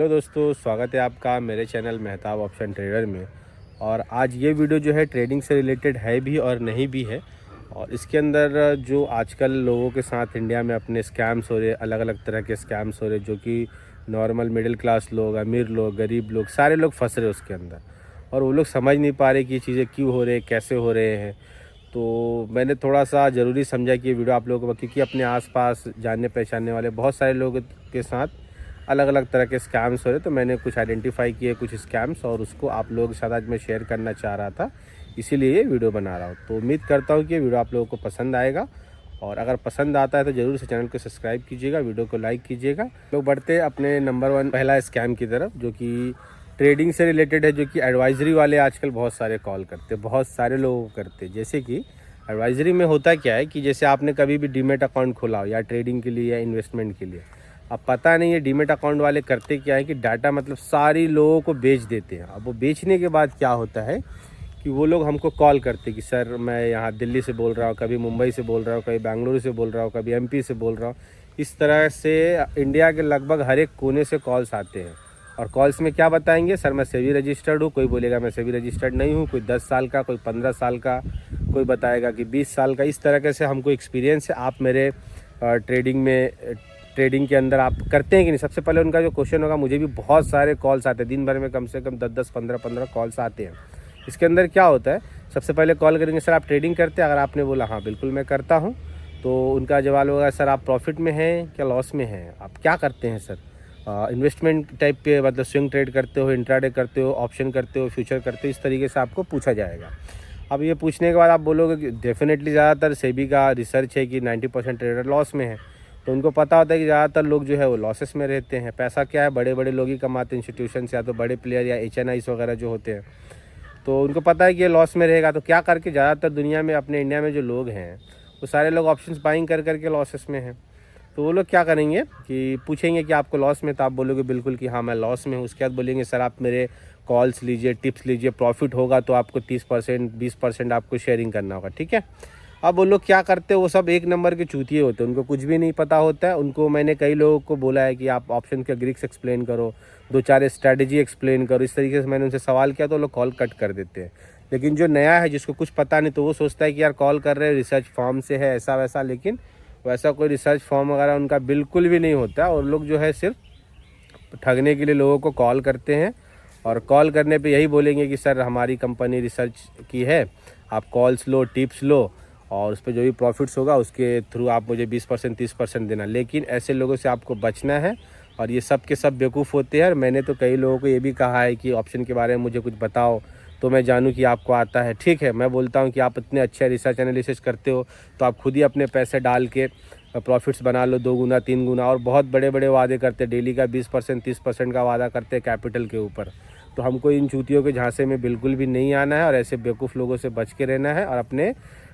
Hello दोस्तों, स्वागत है आपका मेरे चैनल मेहताब ऑप्शन ट्रेडर में। और आज ये वीडियो जो है ट्रेडिंग से रिलेटेड है भी और नहीं भी है। और इसके अंदर जो आजकल लोगों के साथ इंडिया में अपने स्कैम्स हो रहे, अलग अलग तरह के स्कैम्स हो रहे, जो कि नॉर्मल मिडिल क्लास लोग, अमीर लोग, गरीब लोग, सारे लोग फंस रहे उसके अंदर। और वो लोग समझ नहीं पा रहे कि ये चीज़ें क्यों हो रहे, कैसे हो रहे हैं। तो मैंने थोड़ा सा ज़रूरी समझा कि ये वीडियो आप लोगों को, क्योंकि अपने आसपास जानने पहचानने वाले बहुत सारे लोगों के साथ अलग अलग तरह के स्कैम्स हो रहे, तो मैंने कुछ आइडेंटिफाई किए कुछ स्कैम्स, और उसको आप लोगों के साथ आज मैं शेयर करना चाह रहा था, इसीलिए ये वीडियो बना रहा हूँ। तो उम्मीद करता हूँ कि ये वीडियो आप लोगों को पसंद आएगा, और अगर पसंद आता है तो ज़रूर से चैनल को सब्सक्राइब कीजिएगा, वीडियो को लाइक कीजिएगा। लोग बढ़ते अपने नंबर 1 पहला स्कैम की तरफ, जो कि ट्रेडिंग से रिलेटेड है, जो कि एडवाइजरी वाले आजकल बहुत सारे कॉल करते, बहुत सारे लोगों को करते। जैसे कि एडवाइजरी में होता क्या है कि जैसे आपने कभी भी डीमेट अकाउंट खोला हो, या ट्रेडिंग के लिए या इन्वेस्टमेंट के लिए, अब पता नहीं है डीमेट अकाउंट वाले करते क्या है कि डाटा मतलब सारी लोगों को बेच देते हैं। अब वो बेचने के बाद क्या होता है कि वो लोग हमको कॉल करते कि सर मैं यहाँ दिल्ली से बोल रहा हूँ, कभी मुंबई से बोल रहा हूँ, कभी बेंगलुरु से बोल रहा हूँ, कभी एमपी से बोल रहा हूँ। इस तरह से इंडिया के लगभग हर एक कोने से कॉल्स आते हैं। और कॉल्स में क्या बताएंगे, सर मैं सेबी रजिस्टर्ड हूँ, कोई बोलेगा मैं सेबी रजिस्टर्ड नहीं हूँ, कोई 10 साल का, कोई 15 साल का, कोई बताएगा कि 20 साल का। इस तरह से हमको एक्सपीरियंस है। आप मेरे ट्रेडिंग के अंदर आप करते हैं कि नहीं। सबसे पहले उनका जो क्वेश्चन होगा, मुझे भी बहुत सारे कॉल्स आते हैं, दिन भर में कम से कम 10-10, 15-15 कॉल्स आते हैं। इसके अंदर क्या होता है, सबसे पहले कॉल करेंगे, सर आप ट्रेडिंग करते हैं। अगर आपने बोला हाँ बिल्कुल मैं करता हूँ, तो उनका जवाब होगा, सर आप प्रॉफिट में हैं क्या लॉस में हैं, आप क्या करते हैं सर। इन्वेस्टमेंट टाइप के, मतलब स्विंग ट्रेड करते हो, इंट्राडे करते हो, ऑप्शन करते हो, फ्यूचर करते हो, इस तरीके से आपको पूछा जाएगा। अब ये पूछने के बाद आप बोलोगे कि डेफिनेटली ज़्यादातर सेबी का रिसर्च है कि 90% ट्रेडर लॉस में है। तो उनको पता होता है कि ज़्यादातर लोग जो है वो लॉसेस में रहते हैं। पैसा क्या है, बड़े बड़े लोग ही कमाते हैं, इंस्टीट्यूशंस या तो बड़े प्लेयर या HNIs वगैरह जो होते हैं। तो उनको पता है कि ये लॉस में रहेगा। तो क्या करके ज़्यादातर दुनिया में, अपने इंडिया में जो लोग हैं, वो सारे लोग ऑप्शंस बाइंग कर करके लॉसेस में हैं। तो वो लोग क्या करेंगे कि पूछेंगे कि आपको लॉस में, तो आप बोलोगे बिल्कुल कि हाँ मैं लॉस में हूँ। उसके बाद बोलेंगे सर आप मेरे कॉल्स लीजिए, टिप्स लीजिए, प्रॉफिट होगा तो आपको 30%, 20% आपको शेयरिंग करना होगा, ठीक है। अब वो लोग क्या करते हैं, वो सब एक नंबर के चूतिए होते हैं, उनको कुछ भी नहीं पता होता है। उनको मैंने कई लोगों को बोला है कि आप ऑप्शन के ग्रिक्स एक्सप्लेन करो, 2-4 स्ट्रैटेजी एक्सप्लेन करो, इस तरीके से मैंने उनसे सवाल किया तो लोग कॉल कट कर देते हैं। लेकिन जो नया है, जिसको कुछ पता नहीं, तो वो सोचता है कि यार कॉल कर रहे हैं रिसर्च फॉर्म से है, ऐसा वैसा। लेकिन वैसा कोई रिसर्च फॉर्म वगैरह उनका बिल्कुल भी नहीं होता। और लोग जो है सिर्फ ठगने के लिए लोगों को कॉल करते हैं। और कॉल करने पे यही बोलेंगे कि सर हमारी कंपनी रिसर्च की है, आप कॉल्स लो, टिप्स लो, और उस पर जो भी प्रॉफिट्स होगा उसके थ्रू आप मुझे 20%, 30% देना। लेकिन ऐसे लोगों से आपको बचना है। और ये सब के सब बेवकूफ़ होते हैं। और मैंने तो कई लोगों को ये भी कहा है कि ऑप्शन के बारे में मुझे कुछ बताओ, तो मैं जानूं कि आपको आता है। ठीक है, मैं बोलता हूं कि आप इतने अच्छे रिसर्च एनालिसिस करते हो, तो आप खुद ही अपने पैसे डाल के प्रॉफिट्स बना लो 2 गुना 3 गुना। और बहुत बड़े बड़े वादे करते, डेली का 20%, 30% का वादा करते हैं कैपिटल के ऊपर। तो हमको इन चूतियों के झांसे में बिल्कुल भी नहीं आना है, और ऐसे बेवकूफ़ लोगों से बच के रहना है। और अपने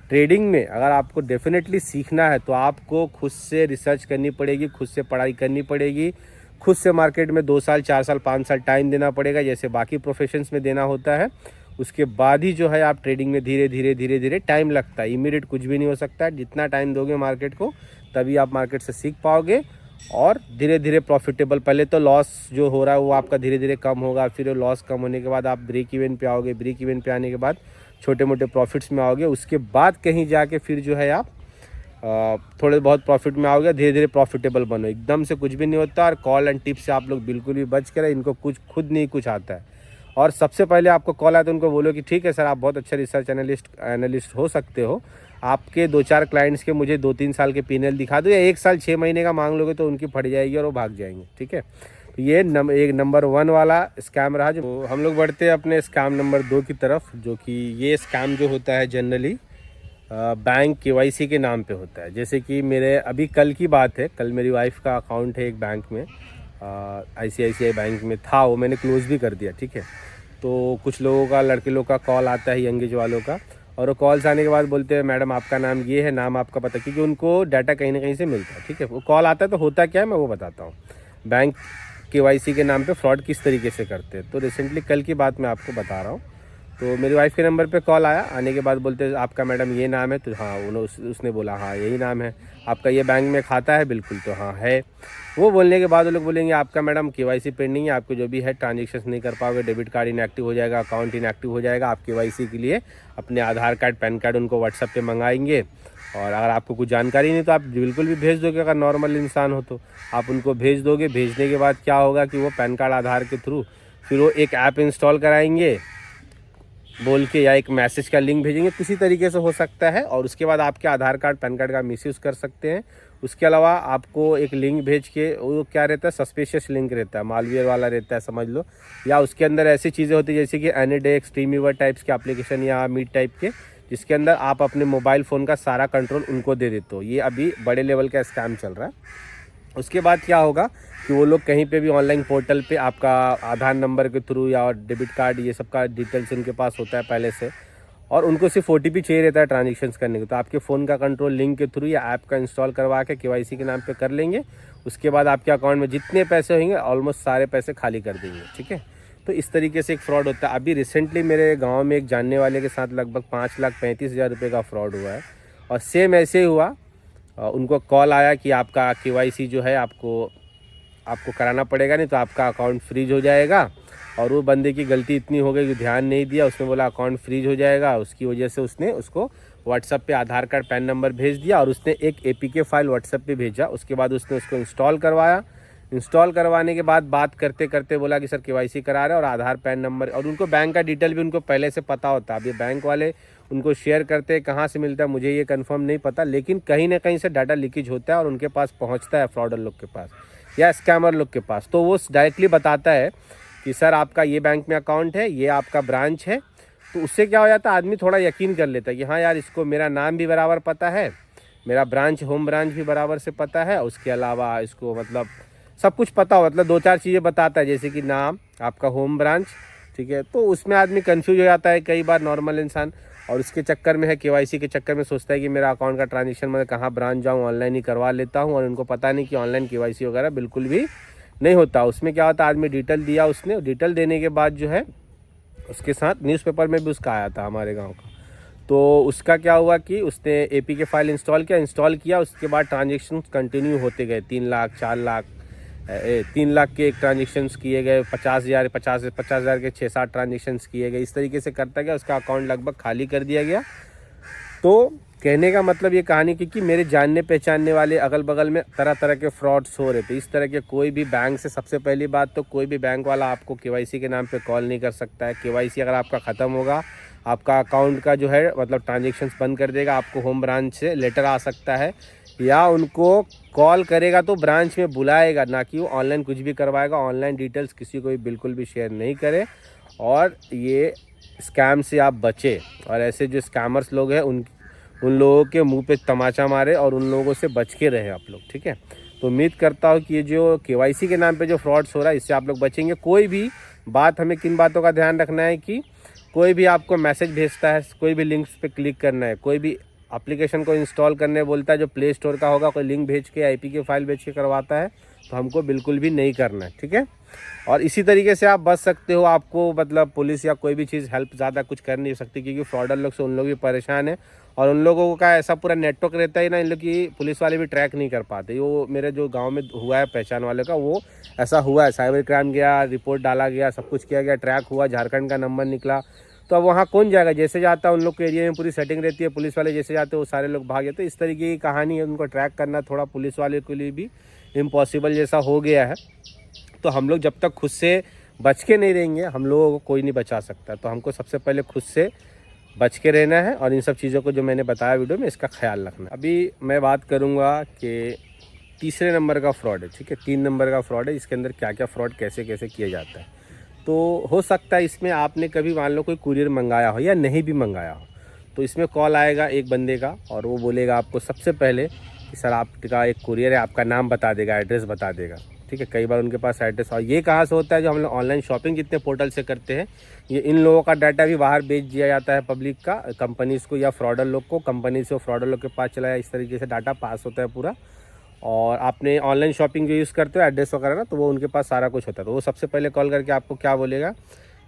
ट्रेडिंग में अगर आपको डेफिनेटली सीखना है, तो आपको खुद से रिसर्च करनी पड़ेगी, खुद से पढ़ाई करनी पड़ेगी, खुद से मार्केट में 2 साल, 4 साल, 5 साल टाइम देना पड़ेगा, जैसे बाकी प्रोफेशंस में देना होता है। उसके बाद ही जो है आप ट्रेडिंग में धीरे धीरे धीरे धीरे टाइम लगता है, इमीडिएट कुछ भी नहीं हो सकता है। जितना टाइम दोगे मार्केट को, तभी आप मार्केट से सीख पाओगे। और धीरे धीरे प्रॉफिटेबल, पहले तो लॉस जो हो रहा है वो आपका धीरे धीरे कम होगा, फिर लॉस कम होने के बाद आप ब्रेक इवन पे आओगे, ब्रेक इवन पे आने के बाद छोटे मोटे प्रॉफिट्स में आओगे। उसके बाद कहीं जाके फिर जो है आप थोड़े बहुत प्रॉफिट में आओगे, धीरे धीरे प्रॉफिटेबल बनो। एकदम से कुछ भी नहीं होता। और कॉल एंड टिप्स से आप लोग बिल्कुल भी बच कर, इनको कुछ खुद नहीं कुछ आता है। और सबसे पहले आपको कॉल आया तो उनको बोलो कि ठीक है सर, आप बहुत अच्छा रिसर्च एनालिस्ट हो सकते हो, आपके 2-4 क्लाइंट्स के मुझे 2-3 साल के P&L दिखा दो, या 1 साल 6 महीने का मांग लोगे तो उनकी फट जाएगी और वो भाग जाएंगे, ठीक है। तो ये एक नंबर 1 वाला स्कैम रहा। जो हम लोग बढ़ते हैं अपने स्कैम नंबर 2 की तरफ, जो कि ये स्कैम जो होता है जनरली बैंक KYC के नाम पे होता है। जैसे कि मेरे अभी कल की बात है, कल मेरी वाइफ का अकाउंट है एक बैंक में, ICICI बैंक में था, वो मैंने क्लोज भी कर दिया, ठीक है। तो कुछ लोगों का, लड़के लोग का कॉल आता है, यंग एज वालों का, और वो कॉल्स आने के बाद बोलते हैं मैडम आपका नाम ये है, नाम आपका पता, क्योंकि उनको डाटा कहीं ना कहीं से मिलता है, ठीक है। वो कॉल आता है तो होता क्या है मैं वो बताता हूँ। बैंक KYC के नाम पे फ्रॉड किस तरीके से करते हैं। तो रिसेंटली कल की बात मैं आपको बता रहा हूँ। तो मेरी वाइफ़ के नंबर पे कॉल आया, आने के बाद बोलते आपका मैडम ये नाम है, तो हाँ उसने बोला हाँ यही नाम है। आपका ये बैंक में खाता है? बिल्कुल, तो हाँ है। वो बोलने के बाद वो लोग बोलेंगे आपका मैडम केवाईसी पेंडिंग है, आपको जो भी है ट्रांजेक्शन्स नहीं कर पाओगे, डेबिट कार्ड इनएक्टिव हो जाएगा, अकाउंट इनएक्टिव हो जाएगा। आप केवाईसी के लिए अपने आधार कार्ड, पैन कार्ड उनको व्हाट्सएप पे मंगाएंगे, और अगर आपको कुछ जानकारी नहीं तो आप बिल्कुल भी भेज दोगे, अगर नॉर्मल इंसान हो तो आप उनको भेज दोगे। भेजने के बाद क्या होगा कि वो पैन कार्ड, आधार के थ्रू फिर वो एक ऐप इंस्टॉल कराएंगे बोल के, या एक मैसेज का लिंक भेजेंगे, किसी तरीके से हो सकता है, और उसके बाद आपके आधार कार्ड, पैन कार्ड का मिसयूज़ कर सकते हैं। उसके अलावा आपको एक लिंक भेज के, वो क्या रहता है, सस्पिशियस लिंक रहता है, मालवेयर वाला रहता है समझ लो, या उसके अंदर ऐसी चीज़ें होती है जैसे कि एनीडेक्स, ड्रीमवीवर टाइप्स के एप्लीकेशन या मीट टाइप के, जिसके अंदर आप अपने मोबाइल फ़ोन का सारा कंट्रोल उनको दे देते हो। ये अभी बड़े लेवल का स्कैम चल रहा है। उसके बाद क्या होगा कि वो लोग कहीं पे भी ऑनलाइन पोर्टल पे आपका आधार नंबर के थ्रू या डेबिट कार्ड, ये सब का डिटेल्स उनके पास होता है पहले से, और उनको सिर्फ OTP चाहिए रहता है ट्रांजेक्शन्स करने को। तो आपके फ़ोन का कंट्रोल लिंक के थ्रू या ऐप का इंस्टॉल करवा के केवाईसी के नाम पे कर लेंगे। उसके बाद आपके अकाउंट में जितने पैसे होंगे ऑलमोस्ट सारे पैसे खाली कर देंगे, ठीक है। तो इस तरीके से एक फ्रॉड होता है। अभी रिसेंटली मेरे गाँव में एक जानने वाले के साथ लगभग 5,35,000 रुपये का फ्रॉड हुआ है, और सेम ऐसे ही हुआ। उनको कॉल आया कि आपका केवाईसी जो है आपको कराना पड़ेगा, नहीं तो आपका अकाउंट फ्रीज हो जाएगा। और वो बंदे की गलती इतनी हो गई कि ध्यान नहीं दिया, उसने बोला अकाउंट फ्रीज हो जाएगा। उसकी वजह से उसने उसको व्हाट्सएप पे आधार कार्ड, पैन नंबर भेज दिया, और उसने एक APK फाइल व्हाट्सएप पे भेजा। उसके बाद उसने उसको इंस्टॉल करवाया। इंस्टॉल करवाने के बाद बात करते करते बोला कि सर केवाईसी करा रहे हैं, और आधार, पैन नंबर, और उनको बैंक का डिटेल भी उनको पहले से पता होता है। अब ये बैंक वाले उनको शेयर करते हैं, कहाँ से मिलता है मुझे ये कंफर्म नहीं पता, लेकिन कहीं ना कहीं से डाटा लीकेज होता है और उनके पास पहुँचता है, फ्रॉडर लोग के पास या स्कैमर लोग के पास। तो वो डायरेक्टली बताता है कि सर आपका ये बैंक में अकाउंट है, ये आपका ब्रांच है। तो उससे क्या हो जाता है, आदमी थोड़ा यकीन कर लेता है कि हाँ यार, इसको मेरा नाम भी बराबर पता है, मेरा ब्रांच, होम ब्रांच भी बराबर से पता है, उसके अलावा इसको मतलब सब कुछ पता हो, मतलब 2-4 चीज़ें बताता है, जैसे कि नाम, आपका होम ब्रांच, ठीक है। तो उसमें आदमी कंफ्यूज हो जाता है कई बार, नॉर्मल इंसान, और उसके चक्कर में है, केवाईसी के चक्कर में सोचता है कि मेरा अकाउंट का ट्रांजेक्शन मैं कहाँ ब्रांच जाऊँ, ऑनलाइन ही करवा लेता हूँ, और उनको पता नहीं कि ऑनलाइन केवाईसी वगैरह बिल्कुल भी नहीं होता। उसमें क्या होता है, आदमी डिटेल दिया, उसने डिटेल देने के बाद जो है उसके साथ न्यूज़पेपर में भी उसका आया था हमारे गाँव का। तो उसका क्या हुआ कि उसने APK फाइल इंस्टॉल किया। उसके बाद ट्रांजेक्शन कंटिन्यू होते गए, 3 लाख, 4 लाख, 3 लाख के एक ट्रांजेक्शन्स किए गए, 50,000 के 6-7 ट्रांजेक्शन्स किए गए। इस तरीके से करता गया, उसका अकाउंट लगभग खाली कर दिया गया। तो कहने का मतलब ये कहानी, क्योंकि मेरे जानने पहचानने वाले अगल बगल में तरह तरह के फ्रॉड्स हो रहे थे। इस तरह के कोई भी बैंक से, सबसे पहली बात तो कोई भी बैंक वाला आपको केवाईसी के नाम पे कॉल नहीं कर सकता है। केवाईसी अगर आपका ख़त्म होगा, आपका अकाउंट का जो है मतलब ट्रांजेक्शन्स बंद कर देगा, आपको होम ब्रांच से लेटर आ सकता है, या उनको कॉल करेगा तो ब्रांच में बुलाएगा, ना कि वो ऑनलाइन कुछ भी करवाएगा। ऑनलाइन डिटेल्स किसी को भी बिल्कुल भी शेयर नहीं करें, और ये स्कैम से आप बचें। और ऐसे जो स्कैमर्स लोग हैं उन लोगों के मुंह पे तमाचा मारे, और उन लोगों से बच के रहें आप लोग, ठीक है। तो उम्मीद करता हूँ कि ये जो केवाईसी के नाम पे जो फ्रॉड्स हो रहा है, इससे आप लोग बचेंगे। कोई भी बात, हमें किन बातों का ध्यान रखना है कि कोई भी आपको मैसेज भेजता है, कोई भी लिंक्स पे क्लिक करना है, कोई भी एप्लीकेशन को इंस्टॉल करने बोलता है जो प्ले स्टोर का होगा, कोई लिंक भेज के, APK फाइल भेज के करवाता है, तो हमको बिल्कुल भी नहीं करना है, ठीक है। और इसी तरीके से आप बच सकते हो। आपको मतलब पुलिस या कोई भी चीज़ हेल्प ज़्यादा कुछ कर नहीं सकती, क्योंकि फ्रॉडर लोग से उन लोग भी परेशान है, और उन लोगों का ऐसा पूरा नेटवर्क रहता है ना, इन लोग की पुलिस वाले भी ट्रैक नहीं कर पाते। वो मेरे जो गांव में हुआ है पहचान वाले का, वो ऐसा हुआ है, साइबर क्राइम गया, रिपोर्ट डाला गया, सब कुछ किया गया, ट्रैक हुआ, झारखंड का नंबर निकला। तो अब वहाँ कौन जाएगा, जैसे जाता है उन लोग के एरिया में पूरी सेटिंग रहती है, पुलिस वाले जैसे जाते हैं वो सारे लोग भाग जाते हैं। इस तरीके की कहानी है, उनको ट्रैक करना थोड़ा पुलिस वाले के लिए भी इम्पॉसिबल जैसा हो गया है। तो हम लोग जब तक खुद से बच के नहीं रहेंगे, हम लोगों को कोई नहीं बचा सकता। तो हमको सबसे पहले खुद से बच के रहना है, और इन सब चीज़ों को जो मैंने बताया वीडियो में, इसका ख्याल रखना है। अभी मैं बात करूँगा कि तीसरे नंबर का फ्रॉड है, ठीक है। 3 नंबर का फ्रॉड है, इसके अंदर क्या क्या फ्रॉड कैसे कैसे किया जाता है। तो हो सकता है इसमें आपने कभी मान लो कोई कुरियर मंगाया हो या नहीं भी मंगाया हो, तो इसमें कॉल आएगा एक बंदे का, और वो बोलेगा आपको सबसे पहले कि सर आपका एक कुरियर है, आपका नाम बता देगा, एड्रेस बता देगा, ठीक है। कई बार उनके पास एड्रेस, और ये कहाँ से होता है, जो हम लोग ऑनलाइन शॉपिंग जितने पोर्टल से करते हैं, ये इन लोगों का डाटा भी बाहर बेच दिया जाता है पब्लिक का, कंपनीज़ को या फ्रॉडर लोग को। कंपनी से फ्रॉडर लोग के पास चला जाए, इस तरीके से डाटा पास होता है पूरा। और आपने ऑनलाइन शॉपिंग जो यूज़ करते हो एड्रेस वगैरह ना, तो वो उनके पास सारा कुछ होता है। तो वो सबसे पहले कॉल करके आपको क्या बोलेगा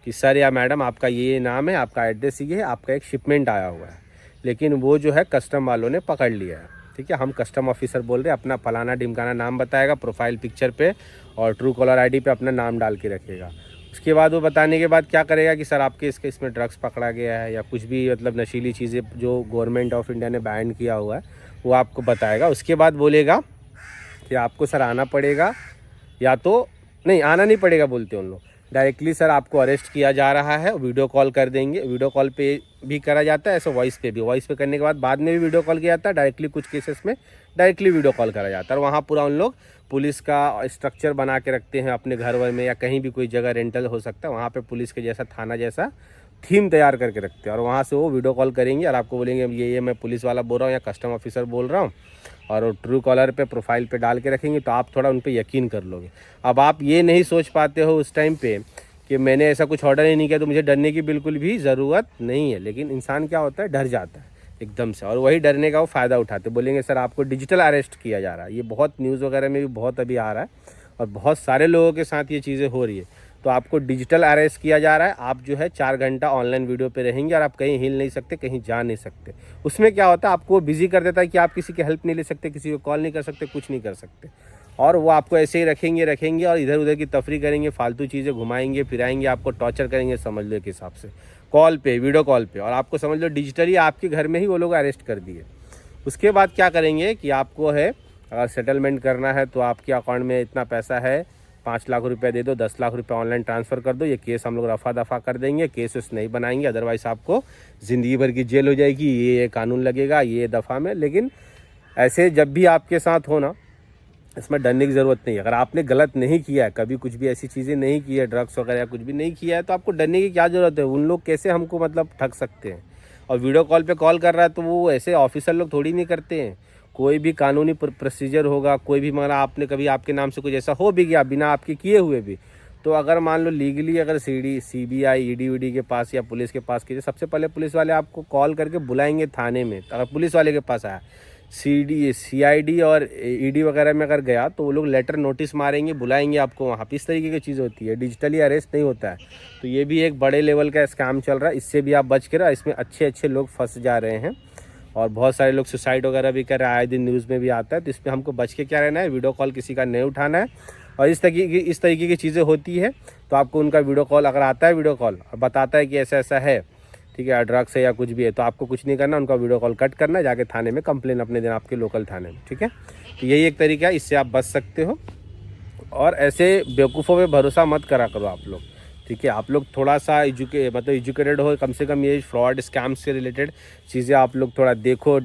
कि सर या मैडम आपका ये नाम है, आपका एड्रेस ये है, आपका एक शिपमेंट आया हुआ है, लेकिन वो जो है कस्टम वालों ने पकड़ लिया है। ठीक है, हम कस्टम ऑफिसर बोल रहे हैं, अपना फलाना ढिमकाना नाम बताएगा प्रोफाइल पिक्चर पे और ट्रू कॉलर आईडी पे अपना नाम डाल के रखेगा। उसके बाद वो बताने के बाद क्या करेगा कि सर आपके इसमें ड्रग्स पकड़ा गया है या कुछ भी मतलब नशीली चीज़ें जो गवर्नमेंट ऑफ इंडिया ने बैन किया हुआ है वो आपको बताएगा। उसके बाद बोलेगा कि आपको सर आना पड़ेगा, या तो नहीं आना नहीं पड़ेगा बोलते उन लोग, डायरेक्टली सर आपको अरेस्ट किया जा रहा है, वीडियो कॉल कर देंगे। वीडियो कॉल पे भी करा जाता है, ऐसे वॉइस पे भी, वॉइस पे करने के बाद में भी वीडियो कॉल किया जाता है, डायरेक्टली कुछ केसेस में डायरेक्टली वीडियो कॉल करा जाता है। और वहाँ पूरा उन लोग पुलिस का स्ट्रक्चर बना के रखते हैं अपने घर वर में या कहीं भी कोई जगह रेंटल हो सकता है, वहाँ पे पुलिस के जैसा थाना जैसा थीम तैयार करके रखते हैं। और वहाँ से वो वीडियो कॉल करेंगे और आपको बोलेंगे ये मैं पुलिस वाला बोल रहा हूँ या कस्टम ऑफिसर बोल रहा हूँ, और ट्रू कॉलर पे प्रोफाइल पे डाल के रखेंगे, तो आप थोड़ा उन पे यकीन कर लोगे। अब आप ये नहीं सोच पाते हो उस टाइम पे कि मैंने ऐसा कुछ ऑर्डर ही नहीं किया, तो मुझे डरने की बिल्कुल भी ज़रूरत नहीं है। लेकिन इंसान क्या होता है, डर जाता है एकदम से, और वही डरने का वो फ़ायदा उठाते, बोलेंगे सर आपको डिजिटल अरेस्ट किया जा रहा है। ये बहुत न्यूज़ वगैरह में भी बहुत अभी आ रहा है और बहुत सारे लोगों के साथ ये चीज़ें हो रही है। तो आपको डिजिटल अरेस्ट किया जा रहा है, आप जो है 4 घंटा ऑनलाइन वीडियो पे रहेंगे और आप कहीं हिल नहीं सकते, कहीं जा नहीं सकते। उसमें क्या होता है, आपको बिजी कर देता है कि आप किसी की हेल्प नहीं ले सकते, किसी को कॉल नहीं कर सकते, कुछ नहीं कर सकते, और वो आपको ऐसे ही रखेंगे और इधर उधर की तफरी करेंगे, फालतू चीज़ें घुमाएंगे फिराएंगे, आपको टॉर्चर करेंगे समझ लो एक हिसाब से, कॉल पे, वीडियो कॉल पे, और आपको समझ लो डिजिटली आपके घर में ही वो लोग अरेस्ट कर दिए। उसके बाद क्या करेंगे कि आपको है अगर सेटलमेंट करना है तो आपके अकाउंट में इतना पैसा है, 5 लाख रुपए दे दो, 10 लाख रुपए ऑनलाइन ट्रांसफ़र कर दो, ये केस हम लोग रफा दफा कर देंगे, केस उस नहीं बनाएंगे, अदरवाइज़ आपको ज़िंदगी भर की जेल हो जाएगी, ये कानून लगेगा ये दफ़ा में। लेकिन ऐसे जब भी आपके साथ हो ना, इसमें डरने की ज़रूरत नहीं है। अगर आपने गलत नहीं किया है, कभी कुछ भी ऐसी चीज़ें नहीं की है, ड्रग्स वगैरह कुछ भी नहीं किया है, तो आपको डरने की क्या ज़रूरत है। उन लोग कैसे हमको मतलब ठग सकते हैं। और वीडियो कॉल पे कॉल कर रहा है तो वो ऐसे ऑफिसर लोग थोड़ी नहीं करते हैं। कोई भी कानूनी प्रोसीजर होगा, कोई भी मतलब आपने कभी आपके नाम से कुछ ऐसा हो भी गया बिना आपके किए हुए भी, तो अगर मान लो लीगली अगर CBI ED के पास या पुलिस के पास कीजिए, सबसे पहले पुलिस वाले आपको कॉल करके बुलाएंगे थाने में। अगर पुलिस वाले के पास आया CID और ED वगैरह में अगर गया तो वो लोग लेटर नोटिस मारेंगे, बुलाएंगे आपको वहाँ पे। इस तरीके की चीज़ होती है, डिजिटली अरेस्ट नहीं होता है। तो ये भी एक बड़े लेवल का स्कैम चल रहा है, इससे भी आप बच के रहो। इसमें अच्छे लोग फंस जा रहे हैं और बहुत सारे लोग सुसाइड वगैरह भी कर रहे हैं, आए दिन न्यूज़ में भी आता है। तो इसमें हमको बच के क्या रहना है, वीडियो कॉल किसी का नहीं उठाना है। और इस तरीके की चीज़ें होती है तो आपको उनका वीडियो कॉल अगर आता है, वीडियो कॉल और बताता है कि ऐसा ऐसा है, ठीक है, ड्रग्स है या कुछ भी है, तो आपको कुछ नहीं करना, उनका वीडियो कॉल कट करना, जाके थाने में कंप्लेन अपने दिन आपके लोकल थाने में। ठीक है, तो यही एक तरीका है, इससे आप बच सकते हो। और ऐसे बेवकूफ़ों पे भरोसा मत करा करो आप लोग। ठीक है, आप लोग थोड़ा सा एजुकेटेड हो, कम से कम ये फ्रॉड स्कैम से रिलेटेड चीज़ें आप लोग थोड़ा देखो।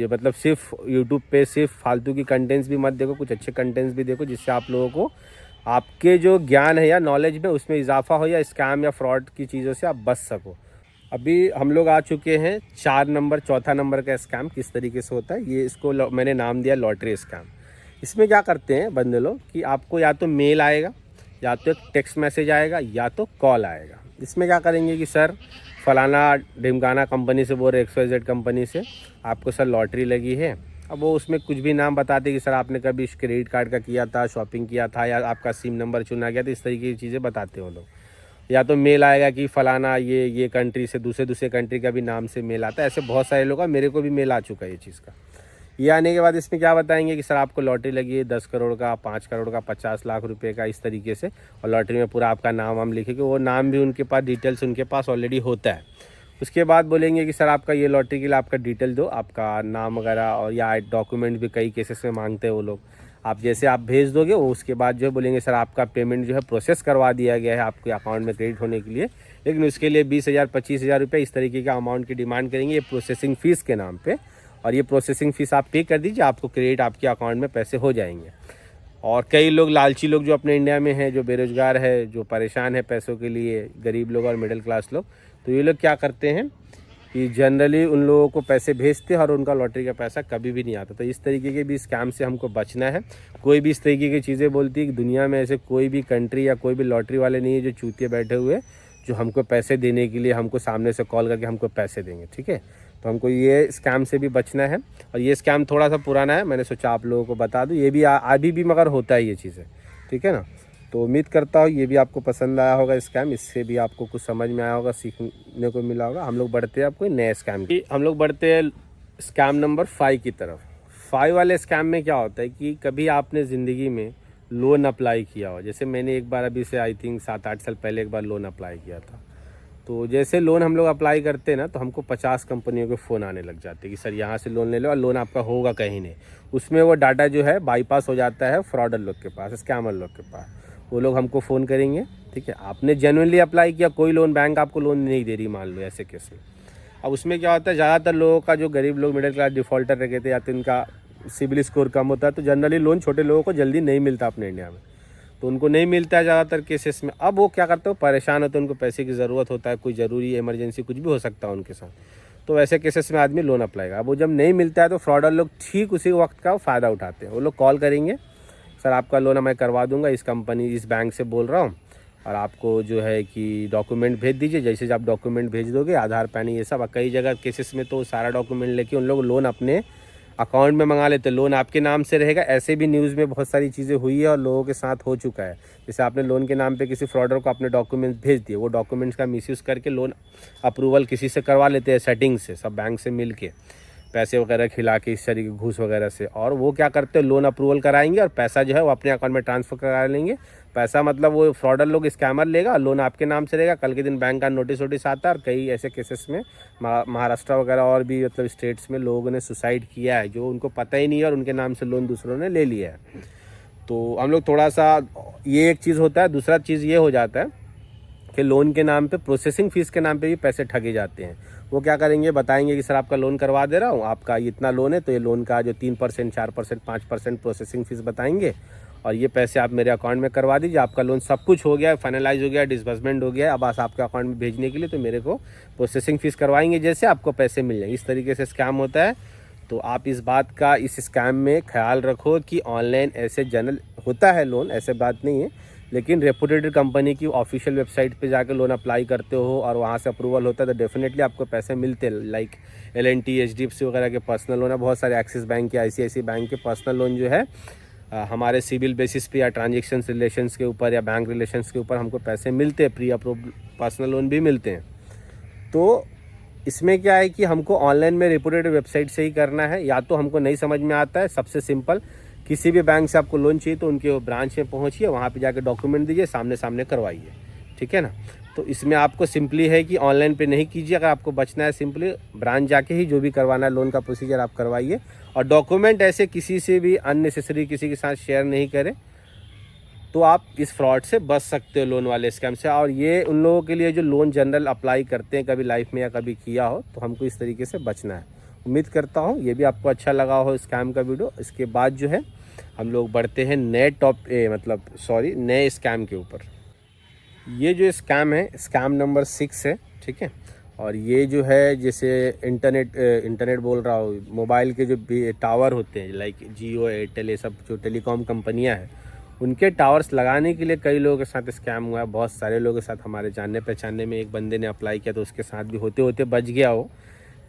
मतलब सिर्फ यूट्यूब पे सिर्फ फालतू की कंटेंट्स भी मत देखो, कुछ अच्छे कंटेंट्स भी देखो, जिससे आप लोगों को आपके जो ज्ञान है या नॉलेज में उसमें इजाफा हो, या स्कैम या फ्रॉड की चीज़ों से आप बच सको। अभी हम लोग आ चुके हैं 4 नंबर का स्कैम किस तरीके से होता है। ये इसको मैंने नाम दिया लॉटरी स्कैम। इसमें क्या करते हैं बंदे लोग कि आपको या तो मेल आएगा, या तो एक टेक्स्ट मैसेज आएगा, या तो कॉल आएगा। इसमें क्या करेंगे कि सर फलाना ढिमकाना कंपनी से बोल रहे, XYZ कंपनी से आपको सर लॉटरी लगी है। अब वो उसमें कुछ भी नाम बताते कि सर आपने कभी क्रेडिट कार्ड का किया था, शॉपिंग किया था, या आपका सिम नंबर चुना गया, तो इस तरीके की चीज़ें बताते हो लोग। या तो मेल आएगा कि फ़लाना ये कंट्री से दूसरे कंट्री का भी नाम से मेल आता है। ऐसे बहुत सारे लोग का, मेरे को भी मेल आ चुका है ये चीज़ का। ये आने के बाद इसमें क्या बताएंगे कि सर आपको लॉटरी लगी है 10 करोड़ का, 5 करोड़ का, 50 लाख रुपए का, इस तरीके से। और लॉटरी में पूरा आपका नाम हम लिखेंगे, वो नाम भी उनके पास, डिटेल्स उनके पास ऑलरेडी होता है। उसके बाद बोलेंगे कि सर आपका ये लॉटरी के लिए आपका डिटेल दो, आपका नाम वगैरह, और या डॉक्यूमेंट भी कई केसेस में मांगते हैं वो लोग। आप जैसे आप भेज दोगे वो, उसके बाद जो है बोलेंगे सर आपका पेमेंट जो है प्रोसेस करवा दिया गया है आपके अकाउंट में क्रेडिट होने के लिए, लेकिन उसके लिए 20,000 25,000 रुपये इस तरीके का अमाउंट की डिमांड करेंगे, ये प्रोसेसिंग फ़ीस के नाम पे। और ये प्रोसेसिंग फ़ीस आप पे कर दीजिए, आपको क्रेडिट आपके अकाउंट में पैसे हो जाएंगे। और कई लोग लालची लोग जो अपने इंडिया में हैं, जो बेरोज़गार है, जो परेशान है पैसों के लिए, गरीब लोग और मिडिल क्लास लोग, तो ये लोग क्या करते हैं कि जनरली उन लोगों को पैसे भेजते हैं और उनका लॉटरी का पैसा कभी भी नहीं आता। तो इस तरीके के भी स्कैम से हमको बचना है। कोई भी इस तरीके की चीज़ें बोलती है कि दुनिया में ऐसे कोई भी कंट्री या कोई भी लॉटरी वाले नहीं है जो चूतिए बैठे हुए जो हमको पैसे देने के लिए हमको सामने से कॉल करके हमको पैसे देंगे। ठीक है, तो हमको ये स्कैम से भी बचना है। और ये स्कैम थोड़ा सा पुराना है, मैंने सोचा आप लोगों को बता दूँ। ये भी अभी भी मगर होता है ये चीज़ें, ठीक है ना। तो उम्मीद करता हूँ ये भी आपको पसंद आया होगा स्कैम, इससे भी आपको कुछ समझ में आया होगा, सीखने को मिला होगा। हम लोग बढ़ते हैं आपको नए स्कैम की, हम लोग बढ़ते हैं स्कैम नंबर 5 की तरफ। 5 वाले स्कैम में क्या होता है कि कभी आपने ज़िंदगी में लोन अप्लाई किया हो, जैसे मैंने एक बार अभी से आई थिंक 7-8 साल पहले एक बार लोन अप्लाई किया था। तो जैसे लोन हम लोग अप्लाई करते हैं ना, तो हमको 50 कंपनियों के फ़ोन आने लग जाते हैं कि सर यहाँ से लोन ले लो और लोन आपका होगा कहीं नहीं। उसमें वो डाटा जो है बाईपास हो जाता है फ्रॉडर लोग के पास, स्कैमर लोग के पास। वो लोग हमको फ़ोन करेंगे, ठीक है, आपने जेन्युइनली अप्लाई किया, कोई लोन, बैंक आपको लोन नहीं दे रही मान लो ऐसे केस में। अब उसमें क्या होता है, ज़्यादातर लोगों का जो गरीब लोग, मिडिल क्लास डिफ़ॉल्टर रह गए थे या तो इनका सिबिल स्कोर कम होता है, तो जनरली लोन छोटे लोगों को जल्दी नहीं मिलता अपने इंडिया में, तो उनको नहीं मिलता है ज़्यादातर केसेस में। अब वो क्या करते हो, परेशान होते हैं, उनको पैसे की ज़रूरत होता है, कोई ज़रूरी इमरजेंसी कुछ भी हो सकता है उनके साथ, तो वैसे केसेस में आदमी लोन अप्लाई करेगा। अब वो जब नहीं मिलता है तो फ्रॉडर लोग ठीक उसी वक्त का फ़ायदा उठाते हैं। वो लोग कॉल करेंगे, सर आपका लोन मैं करवा दूंगा, इस कंपनी इस बैंक से बोल रहा हूँ, और आपको जो है कि डॉक्यूमेंट भेज दीजिए। जैसे आप डॉक्यूमेंट भेज दोगे, आधार पैन ये सब, कई जगह केसेस में तो सारा डॉक्यूमेंट लेके उन लोग लोन अपने अकाउंट में मंगा लेते, लोन आपके नाम से रहेगा। ऐसे भी न्यूज़ में बहुत सारी चीज़ें हुई है और लोगों के साथ हो चुका है। जैसे आपने लोन के नाम पे किसी फ्रॉडर को अपने डॉक्यूमेंट्स भेज दिए, वो डॉक्यूमेंट्स का मिसयूज़ करके लोन अप्रूवल किसी से करवा लेते हैं, सेटिंग से, सब बैंक से मिल के पैसे वगैरह खिला के, इस तरीके घूस वगैरह से। और वो क्या करते हैं, लोन अप्रूवल कराएंगे और पैसा जो है वो अपने अकाउंट में ट्रांसफ़र करा लेंगे। पैसा मतलब वो फ्रॉडर लोग, स्कैमर लेगा, लोन आपके नाम से रहेगा, कल के दिन बैंक का नोटिस वोटिस आता है। और कई ऐसे केसेस में महाराष्ट्र वगैरह और भी मतलब स्टेट्स में लोगों ने सुसाइड किया है, जो उनको पता ही नहीं है और उनके नाम से लोन दूसरों ने ले लिया है। तो हम लोग थोड़ा सा, ये एक चीज़ होता है। दूसरा चीज़ ये हो जाता है कि लोन के नाम पे, प्रोसेसिंग फ़ीस के नाम पे भी पैसे ठगे जाते हैं। वो क्या करेंगे, बताएंगे कि सर आपका लोन करवा दे रहा हूँ, आपका इतना लोन है, तो ये लोन का जो 3%, 4%, 5% प्रोसेसिंग फ़ीस बताएंगे और ये पैसे आप मेरे अकाउंट में करवा दीजिए, आपका लोन सब कुछ हो गया है, फाइनलाइज हो गया है, डिसबर्समेंट हो गया है, अब बस आपके अकाउंट में भेजने के लिए तो मेरे को प्रोसेसिंग फ़ीस करवाएंगे, जैसे आपको पैसे मिल जाएंगे। इस तरीके से स्कैम होता है। तो आप इस बात का इस स्कैम में ख्याल रखो कि ऑनलाइन ऐसे जनरल होता है लोन, ऐसे बात नहीं है, लेकिन रेपुटेड कंपनी की ऑफिशियल वेबसाइट पे जाकर लोन अप्लाई करते हो और वहाँ से अप्रूवल होता है तो डेफिनेटली आपको पैसे मिलते हैं। लाइक L&T, HDFC वगैरह के पर्सनल लोन है, बहुत सारे एक्सिस बैंक के, ICICI बैंक के पर्सनल लोन जो है हमारे सिविल बेसिस पे या ट्रांजेक्शन रिलेशंस के ऊपर या बैंक रिलेशंस के ऊपर हमको पैसे मिलते हैं, प्री अप्रूव्ड पर्सनल लोन भी मिलते हैं। तो इसमें क्या है कि हमको ऑनलाइन में रेपुटेड वेबसाइट से ही करना है, या तो हमको नहीं समझ में आता है, सबसे सिंपल, किसी भी बैंक से आपको लोन चाहिए तो उनके ब्रांच में पहुंचिए, वहाँ पे जाके डॉक्यूमेंट दीजिए, सामने सामने करवाइए, ठीक है ना। तो इसमें आपको सिंपली है कि ऑनलाइन पे नहीं कीजिए, अगर आपको बचना है सिंपली ब्रांच जाके ही जो भी करवाना है लोन का प्रोसीजर आप करवाइए। और डॉक्यूमेंट ऐसे किसी से भी अननेसेसरी किसी के साथ शेयर नहीं करें, तो आप इस फ्रॉड से बच सकते हो, लोन वाले स्कैम से। और ये उन लोगों के लिए जो लोन जनरल अप्लाई करते हैं कभी लाइफ में या कभी किया हो, तो हमको इस तरीके से बचना है। उम्मीद करता हूँ ये भी आपको अच्छा लगा हो स्कैम का वीडियो। इसके बाद जो है हम लोग बढ़ते हैं नए स्कैम के ऊपर। ये जो स्कैम है, स्कैम नंबर 6 है, ठीक है। और ये जो है, जैसे इंटरनेट बोल रहा हूँ, मोबाइल के जो टावर होते हैं, लाइक जियो, एयरटेल, ये सब जो टेलीकॉम कंपनियां हैं, उनके टावर्स लगाने के लिए कई लोगों के साथ स्कैम हुआ है। बहुत सारे लोगों के साथ, हमारे जानने पहचानने में एक बंदे ने अप्लाई किया तो उसके साथ भी होते होते बच गया हो,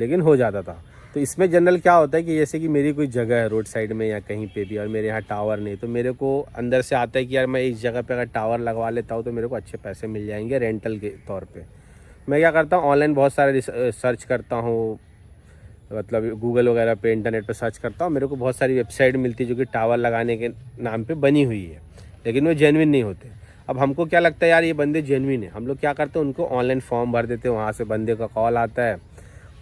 लेकिन हो जाता था। तो इसमें जनरल क्या होता है कि जैसे कि मेरी कोई जगह है रोड साइड में या कहीं पे भी और मेरे यहाँ टावर नहीं, तो मेरे को अंदर से आता है कि यार मैं इस जगह पे अगर टावर लगवा लेता हूँ तो मेरे को अच्छे पैसे मिल जाएंगे रेंटल के तौर पे। मैं क्या करता हूँ, ऑनलाइन बहुत सारे सर्च करता हूँ, मतलब गूगल वगैरह पे, इंटरनेट पे सर्च करता हूँ, मेरे को बहुत सारी वेबसाइट मिलती है जो कि टावर लगाने के नाम पे बनी हुई है, लेकिन वो जेन्युइन नहीं होते। अब हमको क्या लगता है, यार ये बंदे जेन्युइन है, हम लोग क्या करते हैं, उनको ऑनलाइन फॉर्म भर देते हैं, वहाँ से बंदे का कॉल आता है।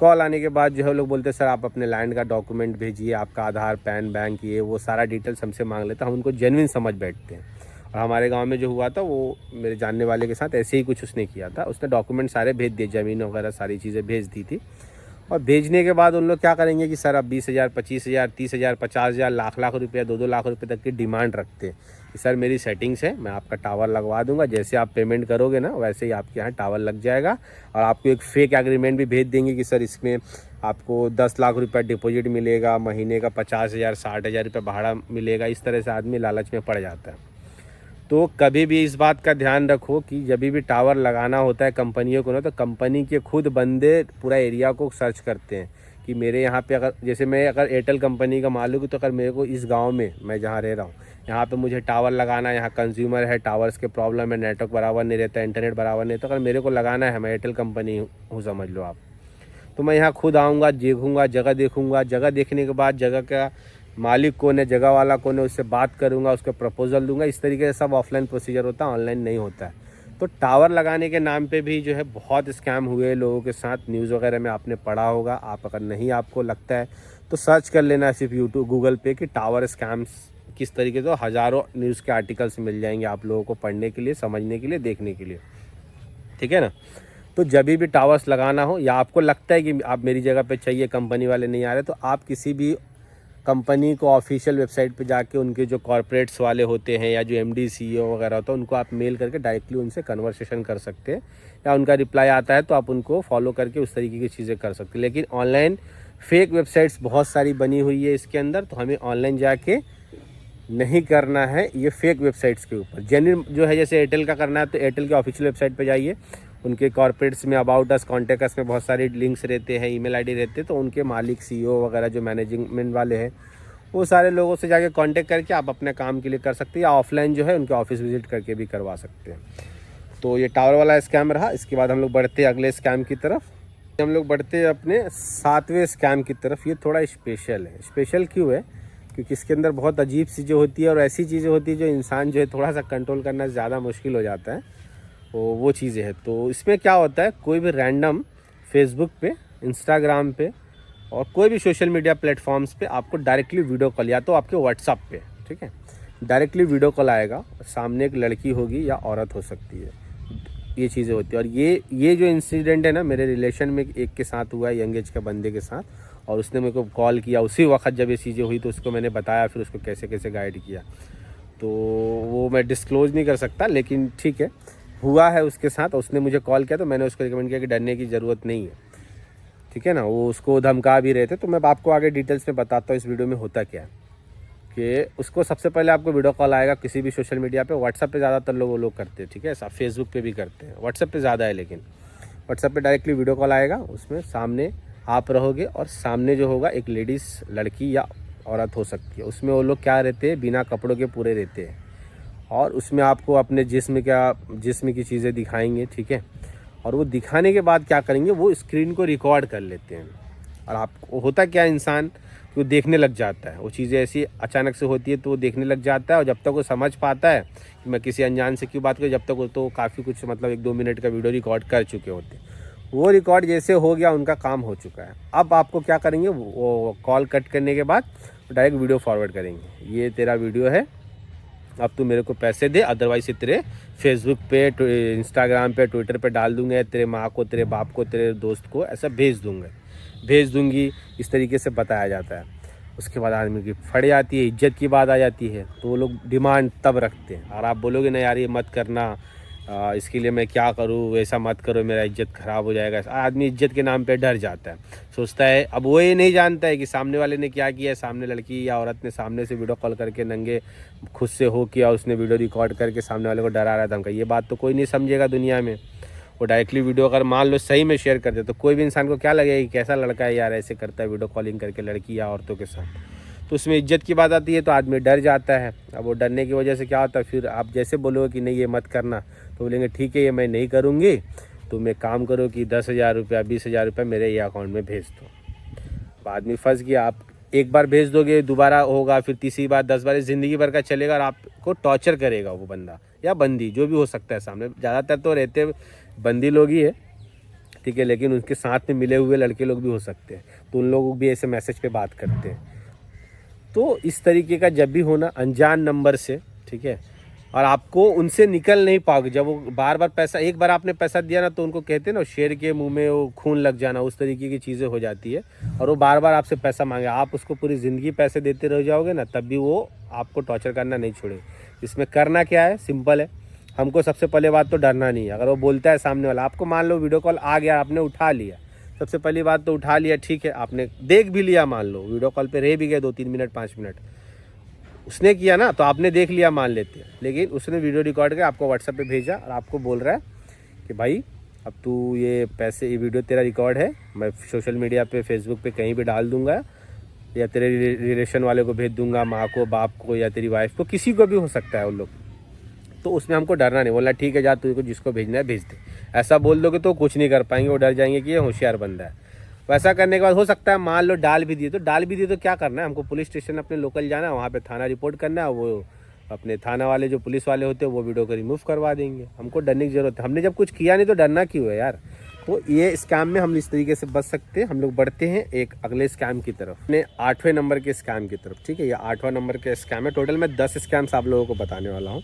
कॉल आने के बाद जो है लोग बोलते हैं सर आप अपने लैंड का डॉक्यूमेंट भेजिए, आपका आधार, पैन, बैंक, ये वो सारा डिटेल्स हमसे मांग लेते हैं। हम उनको जेन्युइन समझ बैठते हैं। और हमारे गांव में जो हुआ था, वो मेरे जानने वाले के साथ ऐसे ही कुछ उसने किया था। उसने डॉक्यूमेंट सारे भेज दिए, ज़मीन वगैरह सारी चीज़ें भेज दी थी। और भेजने के बाद उन लोग क्या करेंगे कि सर अब 20,000, 25,000, 30,000, 50,000, लाख रुपया, 2-2 लाख रुपये तक की डिमांड रखते हैं कि सर मेरी सेटिंग्स है, मैं आपका टावर लगवा दूंगा, जैसे आप पेमेंट करोगे ना वैसे ही आपके यहाँ टावर लग जाएगा। और आपको एक फेक एग्रीमेंट भी भेज देंगे कि सर इसमें आपको 10 लाख रुपया डिपॉजिट मिलेगा, महीने का 50,000, 60,000 रुपये भाड़ा मिलेगा। इस तरह से आदमी लालच में पड़ जाता है। तो कभी भी इस बात का ध्यान रखो कि जब भी टावर लगाना होता है कंपनियों को ना, तो कंपनी के खुद बंदे पूरा एरिया को सर्च करते हैं कि मेरे यहाँ पे, अगर जैसे मैं अगर एयरटेल कंपनी का मालिक हूँ, तो अगर मेरे को इस गांव में, मैं जहाँ रह रहा हूँ, यहाँ पे मुझे टावर लगाना है, यहाँ कंज्यूमर है, टावर्स के प्रॉब्लम है, नेटवर्क बराबर नहीं रहता, इंटरनेट बराबर नहीं, तो अगर मेरे को लगाना है, मैं एयरटेल कंपनी हूँ समझ लो आप, तो मैं यहाँ खुद आऊँगा, देखूँगा, जगह देखूँगा, जगह देखने के बाद जगह का मालिक कौन है, जगह वाला कौन है, उससे बात करूँगा, उसको प्रपोजल दूंगा। इस तरीके से सब ऑफलाइन प्रोसीजर होता है, ऑनलाइन नहीं होता है। तो टावर लगाने के नाम पे भी जो है बहुत स्कैम हुए लोगों के साथ, न्यूज़ वगैरह में आपने पढ़ा होगा। आप अगर नहीं आपको लगता है तो सर्च कर लेना सिर्फ यूट्यूब गूगल पे कि टावर स्कैम्स किस तरीके से, तो हज़ारों न्यूज़ के आर्टिकल्स मिल जाएंगे आप लोगों को पढ़ने के लिए, समझने के लिए, देखने के लिए, ठीक है ना। तो जब भी टावर्स लगाना हो या आपको लगता है कि आप मेरी जगह पे चाहिए, कंपनी वाले नहीं आ रहे, तो आप किसी भी कंपनी को ऑफिशियल वेबसाइट पे जाके उनके जो कॉर्पोरेट्स वाले होते हैं या जो एमडी सीईओ वगैरह होता है उनको आप मेल करके डायरेक्टली उनसे कन्वर्सेशन कर सकते हैं, या उनका रिप्लाई आता है तो आप उनको फॉलो करके उस तरीके की चीज़ें कर सकते हैं। लेकिन ऑनलाइन फेक वेबसाइट्स बहुत सारी बनी हुई है इसके अंदर, तो हमें ऑनलाइन जाके नहीं करना है ये फेक वेबसाइट्स के ऊपर। जेन्युइन जो है, जैसे एयरटेल का करना है तो एयरटेल के ऑफिशियल वेबसाइट पे जाइए, उनके कॉर्पोरेट्स में अबाउट अस, कॉन्टैक्ट अस में बहुत सारे लिंक्स रहते हैं, ईमेल आईडी रहते हैं, तो उनके मालिक सीईओ वगैरह जो मैनेजमेंट वाले हैं वो सारे लोगों से जाके कांटेक्ट करके आप अपने काम के लिए कर सकते हैं, या ऑफलाइन जो है उनके ऑफिस विजिट करके भी करवा सकते हैं। तो ये टावर वाला स्कैम रहा। इसके बाद हम लोग बढ़ते हैं अगले स्कैम की तरफ। हम लोग बढ़ते हैं अपने 7वें स्कैम की तरफ। ये थोड़ा स्पेशल है। स्पेशल क्यों है? क्योंकि इसके अंदर बहुत अजीब चीज़ें होती है और ऐसी चीज़ें होती है जो इंसान जो है थोड़ा सा कंट्रोल करना ज़्यादा मुश्किल हो जाता है, वो चीज़ें हैं। तो इसमें क्या होता है, कोई भी रैंडम फेसबुक पे, इंस्टाग्राम पे और कोई भी सोशल मीडिया प्लेटफॉर्म्स पे आपको डायरेक्टली वीडियो कॉल, या तो आपके व्हाट्सअप पे, ठीक है, डायरेक्टली वीडियो कॉल आएगा, सामने एक लड़की होगी या औरत हो सकती है, ये चीज़ें होती है। और ये जो इंसिडेंट है ना, मेरे रिलेशन में एक के साथ हुआ है, यंग एज के बंदे के साथ, और उसने मेरे को कॉल किया उसी वक्त जब ये चीज़ें हुई, तो उसको मैंने बताया, फिर उसको कैसे कैसे गाइड किया। तो वो मैं डिस्क्लोज़ नहीं कर सकता, लेकिन ठीक है, हुआ है उसके साथ। उसने मुझे कॉल किया तो मैंने उसको रिकमेंड किया कि डरने की ज़रूरत नहीं है, ठीक है ना। वो उसको धमका भी रहे थे, तो मैं आपको आगे डिटेल्स में बताता हूँ इस वीडियो में होता क्या है। कि उसको सबसे पहले आपको वीडियो कॉल आएगा किसी भी सोशल मीडिया पे। व्हाट्सएप पे ज़्यादातर लोग करते हैं, ठीक है, फेसबुक पे भी करते हैं, व्हाट्सएप पे ज़्यादा है, लेकिन व्हाट्सएप पे डायरेक्टली वीडियो कॉल आएगा। उसमें सामने आप रहोगे और सामने जो होगा एक लेडीज़, लड़की या औरत हो सकती है। उसमें वो लोग क्या रहते हैं, बिना कपड़ों के पूरे रहते हैं, और उसमें आपको अपने जिस्म की चीज़ें दिखाएंगे, ठीक है। और वो दिखाने के बाद क्या करेंगे, वो स्क्रीन को रिकॉर्ड कर लेते हैं। और आपको होता क्या, इंसान वो देखने लग जाता है, वो चीज़ें ऐसी अचानक से होती है तो वो देखने लग जाता है। और जब तक वो समझ पाता है कि मैं किसी अनजान से क्यों बात करूँ, जब तक वो तो काफ़ी कुछ, मतलब 1-2 मिनट का वीडियो रिकॉर्ड कर चुके होते हैं। वो रिकॉर्ड जैसे हो गया, उनका काम हो चुका है। अब आपको क्या करेंगे, वो कॉल कट करने के बाद डायरेक्ट वीडियो फॉरवर्ड करेंगे, ये तेरा वीडियो है, अब तू मेरे को पैसे दे, अदरवाइज से तेरे फेसबुक पे, इंस्टाग्राम पे, ट्विटर पे डाल दूंगा, तेरे माँ को, तेरे बाप को, तेरे दोस्त को ऐसा भेज दूंगी, इस तरीके से बताया जाता है। उसके बाद आदमी की फट जाती है, इज्जत की बात आ जाती है, तो वो लोग डिमांड तब रखते हैं। और आप बोलोगे ना यार ये मत करना, इसके लिए मैं क्या करूँ, ऐसा मत करो, मेरा इज्जत ख़राब हो जाएगा। आदमी इज्जत के नाम पे डर जाता है, सोचता है। अब वो ये नहीं जानता है कि सामने वाले ने क्या किया है, सामने लड़की या औरत ने सामने से वीडियो कॉल करके नंगे खुद से हो किया, उसने वीडियो रिकॉर्ड करके सामने वाले को डरा रहा था धमका। ये बात तो कोई नहीं समझेगा दुनिया में। वो डायरेक्टली वीडियो अगर मान लो सही में शेयर कर दे तो कोई भी इंसान को क्या लगेगा कि कैसा लड़का है यार, ऐसे करता है वीडियो कॉलिंग करके लड़की या औरतों के साथ। तो उसमें इज्जत की बात आती है तो आदमी डर जाता है। अब वो डरने की वजह से क्या होता है, फिर आप जैसे बोलोगे कि नहीं ये मत करना, तो बोलेंगे ठीक है ये मैं नहीं करूँगी, तुम एक काम करो कि 10,000 रुपया, 20,000 रुपया मेरे ये अकाउंट में भेज दो। आदमी फंस गया। आप एक बार भेज दोगे, दोबारा होगा, फिर तीसरी बार, 10 बार, ज़िंदगी भर का चलेगा और आपको टॉर्चर करेगा वो बंदा या बंदी, जो भी हो सकता है सामने। ज़्यादातर तो रहते बंदी लोग ही है, ठीक है, लेकिन उनके साथ में मिले हुए लड़के लोग भी हो सकते हैं, तो उन लोग भी ऐसे मैसेज पे बात करते हैं। तो इस तरीके का जब भी होना अनजान नंबर से, ठीक है, और आपको उनसे निकल नहीं पाओगे। जब वो बार बार पैसा, एक बार आपने पैसा दिया ना, तो उनको कहते हैं ना शेर के मुंह में वो खून लग जाना, उस तरीके की चीज़ें हो जाती है। और वो बार बार आपसे पैसा मांगे, आप उसको पूरी ज़िंदगी पैसे देते रह जाओगे ना, तब भी वो आपको टॉर्चर करना नहीं छोड़े। इसमें करना क्या है, सिंपल है। हमको सबसे पहले बात तो डरना नहीं है। अगर वो बोलता है सामने वाला, आपको मान लो वीडियो कॉल आ गया, आपने उठा लिया, सबसे पहली बात तो उठा लिया, ठीक है, आपने देख भी लिया, मान लो वीडियो कॉल पे रह भी गए 2-3 मिनट, 5 मिनट, उसने किया ना तो आपने देख लिया मान लेते हैं, लेकिन उसने वीडियो रिकॉर्ड कर आपको व्हाट्सएप पे भेजा और आपको बोल रहा है कि भाई अब तू ये पैसे, ये वीडियो तेरा रिकॉर्ड है, मैं सोशल मीडिया पे, फेसबुक पे कहीं भी डाल दूंगा, या तेरे रिलेशन वाले को भेज दूंगा, माँ को, बाप को, या तेरी वाइफ को, किसी को भी हो सकता है उन लोग। तो उसमें हमको डरना नहीं, बोलना ठीक है जा तुझको जिसको भेजना है भेज दे। ऐसा बोल दोगे तो कुछ नहीं कर पाएंगे, वो डर जाएंगे कि ये होशियार बंदा है। वैसा करने के बाद हो सकता है मान लो डाल भी दिए, तो डाल भी दिए तो क्या करना है, हमको पुलिस स्टेशन अपने लोकल जाना है, वहाँ पे थाना रिपोर्ट करना है। वो अपने थाना वाले जो पुलिस वाले होते हैं वो वीडियो को रिमूव करवा देंगे। हमको डरने की जरूरत है, हमने जब कुछ किया नहीं तो डरना क्यों है यार। तो ये स्कैम में हम इस तरीके से बच सकते हैं। हम लोग बढ़ते हैं एक अगले स्कैम की तरफ, अपने 8वें नंबर के स्कैम की तरफ। ठीक है, ये 8वां नंबर का स्कैम है। टोटल मैं 10 स्कैम्स आप लोगों को बताने वाला हूँ।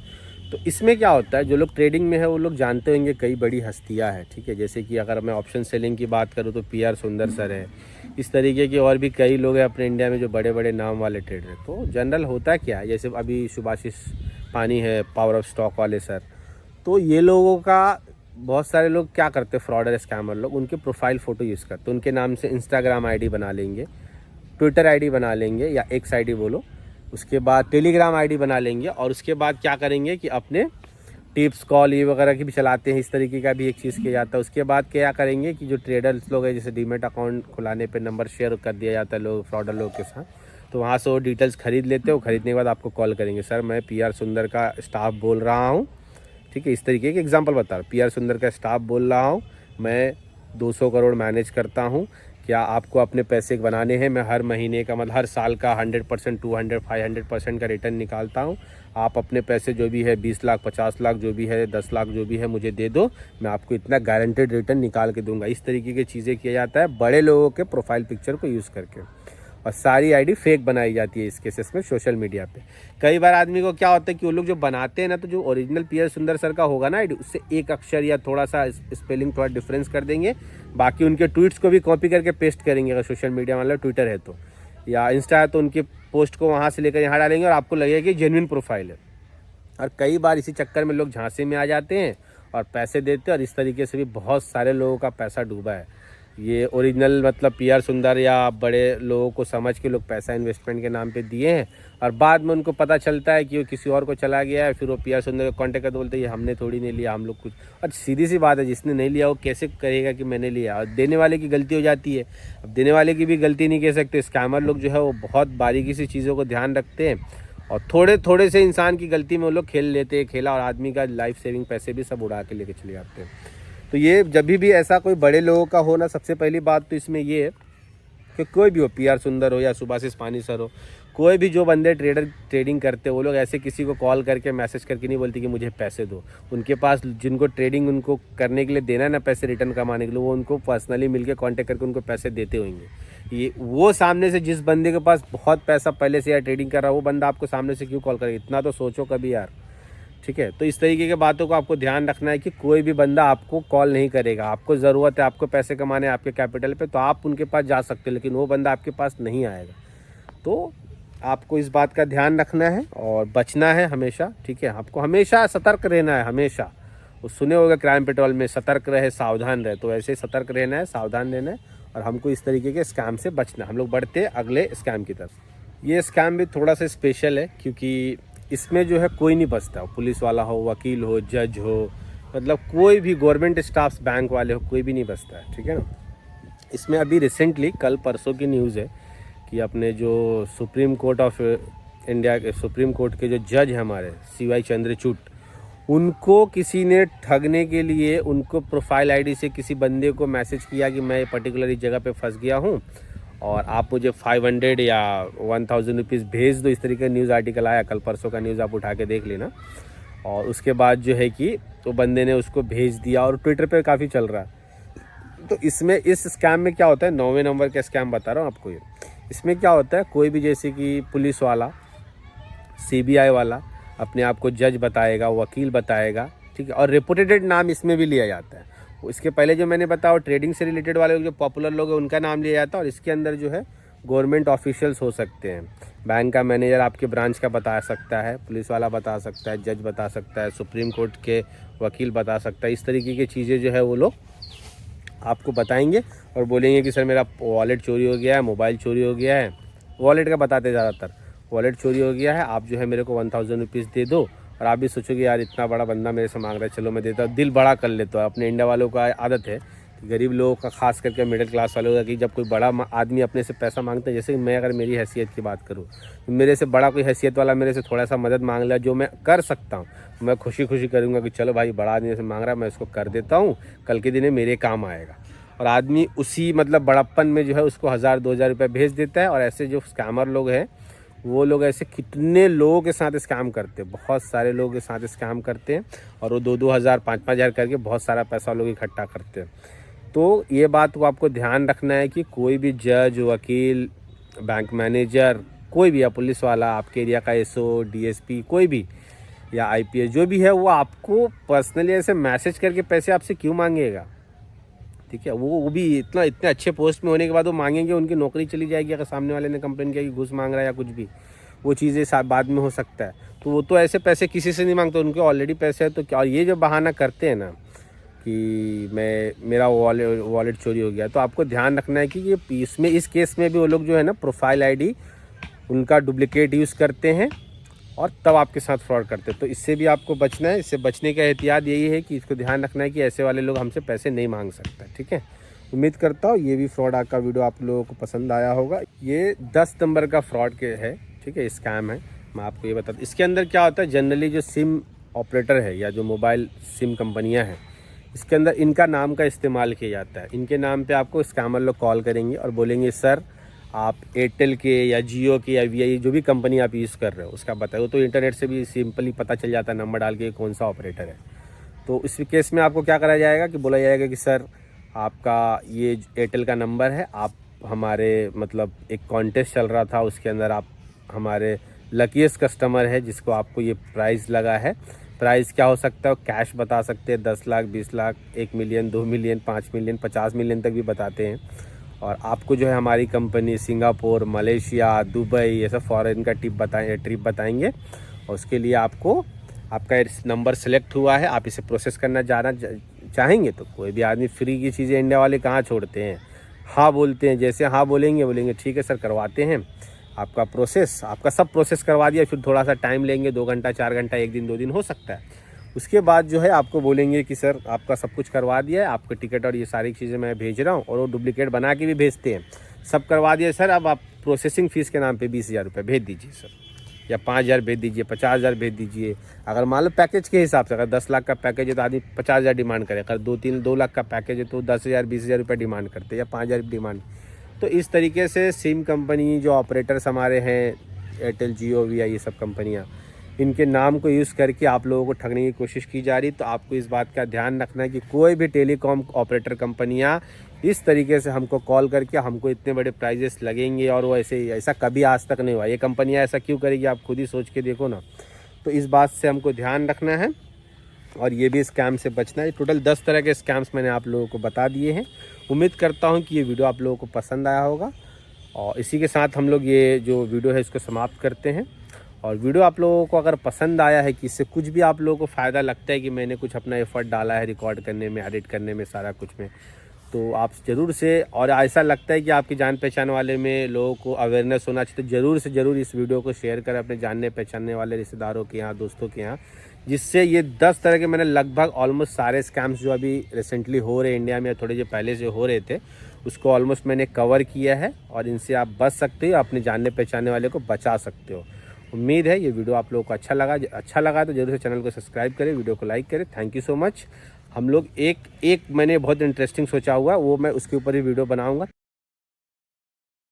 तो इसमें क्या होता है, जो लोग ट्रेडिंग में है वो लोग जानते होंगे कई बड़ी हस्तियां हैं। ठीक है, जैसे कि अगर मैं ऑप्शन सेलिंग की बात करूँ तो PR सुंदर सर है, इस तरीके के और भी कई लोग हैं अपने इंडिया में जो बड़े बड़े नाम वाले ट्रेडर हैं। तो जनरल होता क्या है, जैसे अभी सुभाषिस पानी है, पावर ऑफ स्टॉक वाले सर। तो ये लोगों का बहुत सारे लोग क्या करते हैं, फ्रॉडर स्कैमर लोग, उनके प्रोफाइल फ़ोटो यूज़ करते हैं, उनके नाम से इंस्टाग्राम ID बना लेंगे, ट्विटर ID बना लेंगे या X ID बोलो, उसके बाद टेलीग्राम ID बना लेंगे, और उसके बाद क्या करेंगे कि अपने टिप्स कॉल ये वगैरह की भी चलाते हैं। इस तरीके का भी एक चीज़ किया जाता है। उसके बाद क्या करेंगे कि जो ट्रेडर्स लोग हैं, जैसे डीमेट अकाउंट खुलाने पे नंबर शेयर कर दिया जाता है लोग फ्रॉडर लोग के साथ, तो वहाँ से वो डिटेल्स खरीद लेते हो। खरीदने के बाद आपको कॉल करेंगे, सर मैं PR सुंदर का स्टाफ बोल रहा हूँ। ठीक है, इस तरीके के एग्जांपल बता रहा हूँ, PR सुंदर का स्टाफ बोल रहा हूँ, मैं 200 करोड़ मैनेज करता हूँ, क्या आपको अपने पैसे बनाने हैं, मैं हर महीने का मतलब हर साल का 100%, 200, 500% का रिटर्न निकालता हूँ। आप अपने पैसे जो भी है 20 लाख, 50 लाख जो भी है, 10 लाख जो भी है मुझे दे दो, मैं आपको इतना गारंटेड रिटर्न निकाल के दूंगा। इस तरीके की चीज़ें किया जाता है बड़े लोगों के प्रोफाइल पिक्चर को यूज़ करके, और सारी ID फेक बनाई जाती है इस केसेस में सोशल मीडिया पे। कई बार आदमी को क्या होता है कि वो लोग जो बनाते हैं ना, तो जो ओरिजिनल PR सुंदर सर का होगा ना ID, उससे एक अक्षर या थोड़ा सा स्पेलिंग थोड़ा डिफरेंस कर देंगे, बाकी उनके ट्वीट्स को भी कॉपी करके पेस्ट करेंगे। अगर सोशल मीडिया मतलब ट्विटर है तो, या इंस्टा है तो उनके पोस्ट को वहाँ से लेकर यहाँ डालेंगे और आपको लगेगा कि जेन्युइन प्रोफाइल है। और कई बार इसी चक्कर में लोग झांसे में आ जाते हैं और पैसे देते हैं, और इस तरीके से भी बहुत सारे लोगों का पैसा डूबा है। ये ओरिजिनल मतलब PR सुंदर या बड़े लोगों को समझ के लोग पैसा इन्वेस्टमेंट के नाम पे दिए हैं, और बाद में उनको पता चलता है कि वो किसी और को चला गया है, फिर वो PR सुंदर को कॉन्टेक्ट करते बोलते हैं ये हमने थोड़ी नहीं लिया, हम लोग कुछ। और सीधी सी बात है, जिसने नहीं लिया वो कैसे कहेगा कि मैंने लिया, और देने वाले की गलती हो जाती है। अब देने वाले की भी गलती नहीं कह सकते, स्कैमर लोग जो है वो बहुत बारीकी से चीज़ों को ध्यान रखते हैं, और थोड़े थोड़े से इंसान की गलती में वो लोग खेल लेते हैं खेला, और आदमी का लाइफ सेविंग पैसे भी सब उड़ा के लेके चले जाते हैं। तो ये जब भी ऐसा कोई बड़े लोगों का हो ना, सबसे पहली बात तो इसमें ये है कि कोई भी हो, PR सुंदर हो या सुभाषिस पानी सर हो, कोई भी जो बंदे ट्रेडिंग करते हैं, वो लोग ऐसे किसी को कॉल करके मैसेज करके नहीं बोलते कि मुझे पैसे दो। उनके पास जिनको ट्रेडिंग उनको करने के लिए देना है ना, पैसे रिटर्न कमाने के लिए, वो उनको पर्सनली मिलकर कांटेक्ट करके उनको पैसे देते होंगे। ये वो सामने से जिस बंदे के पास बहुत पैसा पहले से यार ट्रेडिंग कर रहा है, वो बंदा आपको सामने से क्यों कॉल करेगा, इतना तो सोचो कभी यार। ठीक है, तो इस तरीके की बातों को आपको ध्यान रखना है कि कोई भी बंदा आपको कॉल नहीं करेगा। आपको ज़रूरत है, आपको पैसे कमाने आपके कैपिटल पे, तो आप उनके पास जा सकते हो, लेकिन वो बंदा आपके पास नहीं आएगा। तो आपको इस बात का ध्यान रखना है और बचना है हमेशा। ठीक है, आपको हमेशा सतर्क रहना है, हमेशा। वो सुने होगा क्राइम पेट्रोल में, सतर्क रहे सावधान रहे, तो ऐसे सतर्क रहना है, सावधान रहना है, और हमको इस तरीके के स्कैम से बचना है। हम लोग बढ़ते हैं अगले स्कैम की तरफ। ये स्कैम भी थोड़ा सा स्पेशल है, क्योंकि इसमें जो है कोई नहीं बचता, पुलिस वाला हो, वकील हो, जज हो, मतलब कोई भी गवर्नमेंट स्टाफ्स, बैंक वाले हो, कोई भी नहीं बचता है। ठीक है ना। इसमें अभी रिसेंटली कल परसों की न्यूज़ है कि अपने जो सुप्रीम कोर्ट ऑफ इंडिया के सुप्रीम कोर्ट के जो जज हैं हमारे CY चंद्रचूड़, उनको किसी ने ठगने के लिए उनको प्रोफाइल ID से किसी बंदे को मैसेज किया कि मैं पर्टिकुलर इस जगह पे फंस गया हूँ और आप मुझे 500 या 1000 रुपीज़ भेज दो। इस तरीके का न्यूज़ आर्टिकल आया कल परसों का, न्यूज़ आप उठा के देख लेना। और उसके बाद जो है कि तो बंदे ने उसको भेज दिया, और ट्विटर पे काफ़ी चल रहा है। तो इसमें इस स्कैम में क्या होता है, 9वें नंबर का स्कैम बता रहा हूँ आपको ये। इसमें क्या होता है, कोई भी जैसे कि पुलिस वाला, CBI वाला अपने आप को जज बताएगा, वकील बताएगा। ठीक है, और रेपुटेटेड नाम इसमें भी लिया जाता है। इसके पहले जो मैंने बताया ट्रेडिंग से रिलेटेड वाले जो पॉपुलर लोग हैं उनका नाम लिया जाता है, और इसके अंदर जो है गवर्नमेंट ऑफिशियल्स हो सकते हैं। बैंक का मैनेजर आपके ब्रांच का बता सकता है, पुलिस वाला बता सकता है, जज बता सकता है, सुप्रीम कोर्ट के वकील बता सकता है। इस तरीके की चीज़ें जो है वो लोग आपको बताएंगे और बोलेंगे कि सर मेरा वॉलेट चोरी हो गया है, मोबाइल चोरी हो गया है। वॉलेट का बताते ज़्यादातर, वॉलेट चोरी हो गया है, आप जो है मेरे को 1000 रुपीज़ दे दो। और आप भी सोचोगे यार इतना बड़ा बंदा मेरे से मांग रहा है, चलो मैं देता हूँ, दिल बड़ा कर लेता हूँ। अपने इंडिया वालों का आदत है गरीब लोगों का, खास करके मिडिल क्लास वालों का, कि जब कोई बड़ा आदमी अपने से पैसा मांगता है, जैसे कि मैं अगर मेरी हैसियत की बात करूँ तो मेरे से बड़ा कोई हैसियत वाला मेरे से थोड़ा सा मदद मांग लिया जो मैं कर सकता हूँ, मैं खुशी खुशी करूँगा कि चलो भाई बड़ा आदमी से मांग रहा है, मैं इसको कर देता हूँ, कल के दिन में मेरे काम आएगा। और आदमी उसी मतलब बड़प्पन में जो है उसको 1000-2000 रुपये भेज देता है। और ऐसे जो स्कैमर लोग हैं वो लोग ऐसे कितने लोगों के साथ स्कैम करते हैं, बहुत सारे लोगों के साथ स्कैम करते हैं और वो 2-2 हज़ार 5-5 हज़ार करके बहुत सारा पैसा लोग इकट्ठा करते हैं। तो ये बात को आपको ध्यान रखना है कि कोई भी जज, वकील, बैंक मैनेजर, कोई भी या पुलिस वाला, आपके एरिया का एसओ, डीएसपी, कोई भी या आईपीएस जो भी है, वो आपको पर्सनली ऐसे मैसेज करके पैसे आपसे क्यों मांगेगा? ठीक है, वो भी इतने अच्छे पोस्ट में होने के बाद वो मांगेंगे, उनकी नौकरी चली जाएगी अगर सामने वाले ने कंप्लेन किया कि घूस मांग रहा है या कुछ भी, वो चीज़ें बाद में हो सकता है। तो वो तो ऐसे पैसे किसी से नहीं मांगते, उनके ऑलरेडी पैसे है तो क्या। और ये जो बहाना करते हैं ना कि मेरा वॉलेट चोरी हो गया, तो आपको ध्यान रखना है कि ये इसमें इस केस में भी वो लोग जो है ना प्रोफाइल आईडी उनका डुप्लीकेट यूज़ करते हैं और तब आपके साथ फ्रॉड करते हैं। तो इससे भी आपको बचना है। इससे बचने का एहतियात यही है कि इसको ध्यान रखना है कि ऐसे वाले लोग हमसे पैसे नहीं मांग सकते। ठीक है, उम्मीद करता हूँ ये भी फ्रॉड का वीडियो आप लोगों को पसंद आया होगा। ये 10 नंबर का फ्रॉड के है, ठीक है, स्कैम है। मैं आपको ये बता दूँ इसके अंदर क्या होता है। जनरली जो सिम ऑपरेटर है या जो मोबाइल सिम कंपनियाँ हैं, इसके अंदर इनका नाम का इस्तेमाल किया जाता है। इनके नाम पे आपको स्कैमर लोग कॉल करेंगे और बोलेंगे सर आप एयरटेल के या जियो के या वीआई जो भी कंपनी आप यूज़ कर रहे हो उसका बताओ। तो इंटरनेट से भी सिंपली पता चल जाता है नंबर डाल के कौन सा ऑपरेटर है। तो इस केस में आपको क्या करा जाएगा कि बोला जाएगा कि सर आपका ये एयरटेल का नंबर है, आप हमारे मतलब एक कॉन्टेस्ट चल रहा था, उसके अंदर आप हमारे लकीस्ट कस्टमर है जिसको आपको ये प्राइज़ लगा है। प्राइस क्या हो सकता है, कैश बता सकते हैं 10 lakh, 20 lakh, 1 million, 2 million, 5 million, 50 million तक भी बताते हैं। और आपको जो है हमारी कंपनी सिंगापुर, मलेशिया, दुबई ये सब फॉरेन का ट्रिप बताएंगे। और उसके लिए आपको आपका नंबर सेलेक्ट हुआ है, आप इसे प्रोसेस करना जाना चाहेंगे। तो कोई भी आदमी फ्री की चीज़ें इंडिया वाले कहाँ छोड़ते हैं, हाँ बोलते हैं। जैसे हाँ बोलेंगे ठीक है सर करवाते हैं आपका प्रोसेस, आपका सब प्रोसेस करवा दिया। फिर थोड़ा सा टाइम लेंगे, 2 घंटा 4 घंटा, 1 दिन 2 दिन हो सकता है। उसके बाद जो है आपको बोलेंगे कि सर आपका सब कुछ करवा दिया है, आपका टिकट और ये सारी चीज़ें मैं भेज रहा हूँ। और वो डुप्लीकेट बना के भी भेजते हैं, सब करवा दिया सर, अब आप प्रोसेसिंग फ़ीस के नाम पे 20,000 रुपये भेज दीजिए सर, या 5,000 भेज दीजिए, 50,000 भेज दीजिए। अगर मान लो पैकेज के हिसाब से, अगर 10 लाख का पैकेज है तो आदमी 50,000 डिमांड करे। अगर 2 लाख का पैकेज है तो 10,000 20,000 रुपये डिमांड करते हैं, या 5,000 डिमांड। तो इस तरीके से सिम कंपनी जो ऑपरेटर्स हमारे हैं, एयरटेल, जियो, वीआई, ये सब कंपनियाँ, इनके नाम को यूज़ करके आप लोगों को ठगने की कोशिश की जा रही। तो आपको इस बात का ध्यान रखना है कि कोई भी टेलीकॉम ऑपरेटर कंपनियां इस तरीके से हमको कॉल करके हमको इतने बड़े प्राइजेस लगेंगे, और वो ऐसा कभी आज तक नहीं हुआ। ये कंपनियां ऐसा क्यों करेगी, आप खुद ही सोच के देखो ना। तो इस बात से हमको ध्यान रखना है और ये भी स्कैम से बचना है। टोटल 10 तरह के स्कैम्स मैंने आप लोगों को बता दिए हैं। उम्मीद करता हूँ कि ये वीडियो आप लोगों को पसंद आया होगा। और इसी के साथ हम लोग ये जो वीडियो है इसको समाप्त करते हैं। और वीडियो आप लोगों को अगर पसंद आया है कि इससे कुछ भी आप लोगों को फ़ायदा लगता है कि मैंने कुछ अपना एफर्ट डाला है रिकॉर्ड करने में, एडिट करने में, सारा कुछ में, तो आप ज़रूर से, और ऐसा लगता है कि आपकी जान पहचान वाले में लोगों को अवेयरनेस होना चाहिए, तो ज़रूर से ज़रूर इस वीडियो को शेयर करें अपने जानने पहचानने वाले रिश्तेदारों के यहाँ, दोस्तों के यहाँ, जिससे ये 10 तरह के मैंने लगभग ऑलमोस्ट सारे स्कैम्स जो अभी रिसेंटली हो रहे इंडिया में, थोड़े जो पहले से हो रहे थे, उसको ऑलमोस्ट मैंने कवर किया है। और इनसे आप बच सकते हो, अपने जानने पहचानने वाले को बचा सकते हो। उम्मीद है ये वीडियो आप लोगों को अच्छा लगा तो जरूर से चैनल को सब्सक्राइब करें, वीडियो को लाइक करें। Thank you so much. हम लोग एक मैंने बहुत इंटरेस्टिंग सोचा हुआ, वो मैं उसके ऊपर ही वीडियो बनाऊंगा।